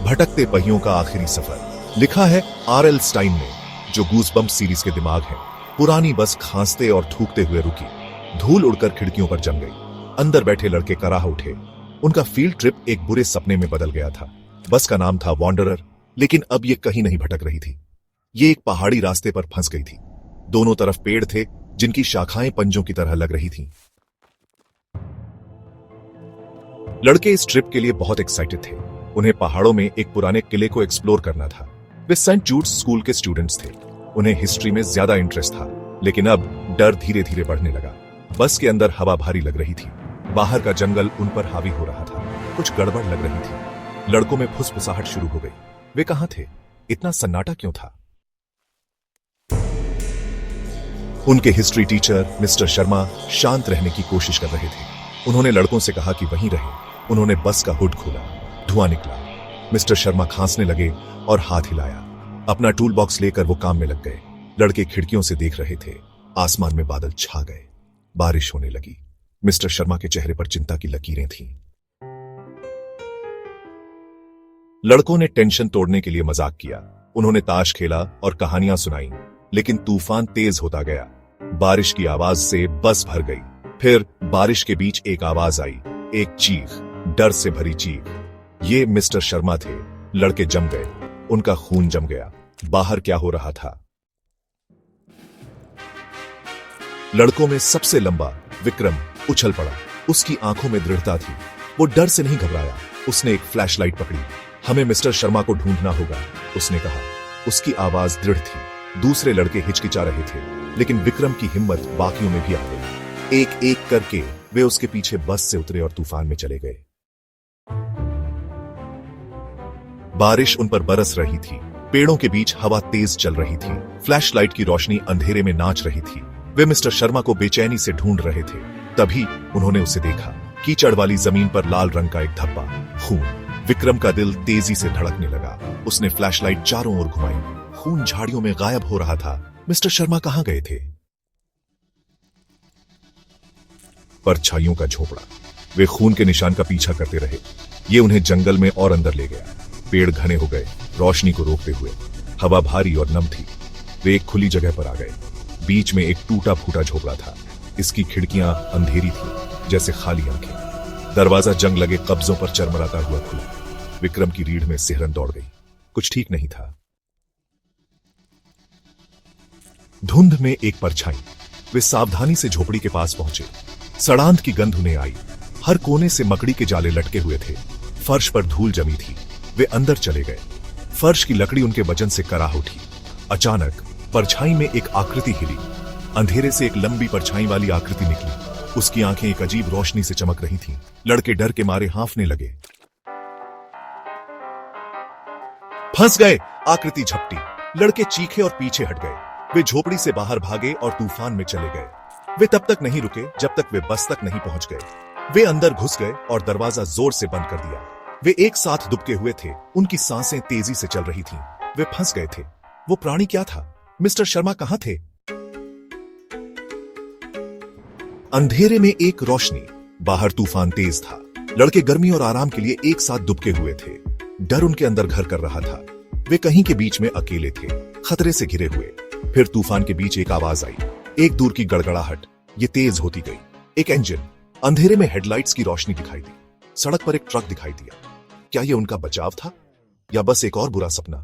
भटकते पहियों का आखिरी सफर। लिखा है R.L. स्टाइन ने, जो गूज़बम्प सीरीज के दिमाग हैं। पुरानी बस खांसते और थूकते हुए रुकी। धूल उड़कर खिड़कियों पर जम गई। अंदर बैठे लड़के कराह उठे। उनका फील्ड ट्रिप एक बुरे सपने में बदल गया था। बस का नाम था वॉन्डरर, लेकिन अब ये कहीं नहीं भटक रही थी। ये एक पहाड़ी रास्ते पर फंस गई थी। दोनों तरफ पेड़ थे, जिनकी शाखाएं पंजों की तरह लग रही थीं। लड़के इस ट्रिप के लिए बहुत एक्साइटेड थे। उन्हें पहाड़ों में एक पुराने किले को एक्सप्लोर करना था। वे सेंट जूड्स स्कूल के स्टूडेंट्स थे। उन्हें हिस्ट्री में ज्यादा इंटरेस्ट था, लेकिन अब डर धीरे धीरे बढ़ने लगा। बस के अंदर हवा भारी लग रही थी। बाहर का जंगल उन पर हावी हो रहा था। कुछ गड़बड़ लग रही थी। लड़कों में फुसफुसाहट शुरू हो गई। वे कहां थे? इतना सन्नाटा क्यों था? उनके हिस्ट्री टीचर मिस्टर शर्मा शांत रहने की कोशिश कर रहे थे। उन्होंने लड़कों से कहा कि वहीं रहें। उन्होंने बस का हुड खोला। धुआं निकला। मिस्टर शर्मा खांसने लगे और हाथ हिलाया। अपना टूल बॉक्स लेकर वो काम में लग गए। लड़के खिड़कियों से देख रहे थे। आसमान में बादल छा गए। बारिश होने लगी। मिस्टर शर्मा के चेहरे पर चिंता की लकीरें थीं। लड़कों ने टेंशन तोड़ने के लिए मजाक किया। उन्होंने ताश खेला और कहानियां सुनाई, लेकिन तूफान तेज होता गया। बारिश की आवाज से बस भर गई। फिर बारिश के बीच एक आवाज आई, एक चीख, डर से भरी चीख। ये मिस्टर शर्मा थे। लड़के जम गए। उनका खून जम गया। बाहर क्या हो रहा था? लड़कों में सबसे लंबा विक्रम उछल पड़ा। उसकी आंखों में दृढ़ता थी। वो डर से नहीं घबराया। उसने एक फ्लैशलाइट पकड़ी। हमें मिस्टर शर्मा को ढूंढना होगा, उसने कहा। उसकी आवाज दृढ़ थी। दूसरे लड़के हिचकिचा रहे थे, लेकिन विक्रम की हिम्मत बाकियों में भी आ गई। एक एक करके वे उसके पीछे बस से उतरे और तूफान में चले गए। बारिश उन पर बरस रही थी। पेड़ों के बीच हवा तेज चल रही थी। फ्लैशलाइट की रोशनी अंधेरे में नाच रही थी। वे मिस्टर शर्मा को बेचैनी से ढूंढ रहे थे। तभी उन्होंने उसे देखा। कीचड़ वाली जमीन पर लाल रंग का एक धब्बा, खून। विक्रम का दिल तेजी से धड़कने लगा। उसने फ्लैशलाइट चारों ओर घुमाई। खून झाड़ियों में गायब हो रहा था। मिस्टर शर्मा कहां गए थे? परछाइयों का झोपड़ा। वे खून के निशान का पीछा करते रहे। ये उन्हें जंगल में और अंदर ले गया। पेड़ घने हो गए, रोशनी को रोकते हुए। हवा भारी और नम थी। वे एक खुली जगह पर आ गए। बीच में एक टूटा फूटा झोपड़ा था। इसकी खिड़कियां अंधेरी थी, जैसे खाली आंखें। दरवाजा जंग लगे कब्जों पर चरमराता हुआ खुला। विक्रम की रीढ़ में सिहरन दौड़ गई। कुछ ठीक नहीं था। धुंध में एक परछाई। वे सावधानी से झोपड़ी के पास पहुंचे। सड़ांध की गंध उन्हें आई। हर कोने से मकड़ी के जाले लटके हुए थे। फर्श पर धूल जमी थी। वे अंदर चले गए। फर्श की लकड़ी उनके वजन से कराह उठी। अचानक परछाई में एक आकृति हिली। अंधेरे से एक लंबी परछाई वाली आकृति निकली। उसकी आंखें एक अजीब रोशनी से चमक रही थीं। लड़के डर के मारे हांफने लगे। फंस गए! आकृति झपटी। लड़के चीखे और पीछे हट गए। वे झोपड़ी से बाहर भागे और तूफान में चले गए। वे तब तक नहीं रुके जब तक वे बस तक नहीं पहुंच गए। वे अंदर घुस गए और दरवाजा जोर से बंद कर दिया। वे एक साथ दुबके हुए थे। उनकी सांसें तेजी से चल रही थीं। वे फंस गए थे। वो प्राणी क्या था? मिस्टर शर्मा कहां थे? अंधेरे में एक रोशनी। बाहर तूफान तेज था। लड़के गर्मी और आराम के लिए एक साथ दुबके हुए थे। डर उनके अंदर घर कर रहा था। वे कहीं के बीच में अकेले थे, खतरे से घिरे हुए। फिर तूफान के बीच एक आवाज आई, एक दूर की गड़गड़ाहट। ये तेज होती गई। एक इंजन। अंधेरे में हेडलाइट्स की रोशनी दिखाई दी। सड़क पर एक ट्रक दिखाई दिया। क्या ये उनका बचाव था, या बस एक और बुरा सपना?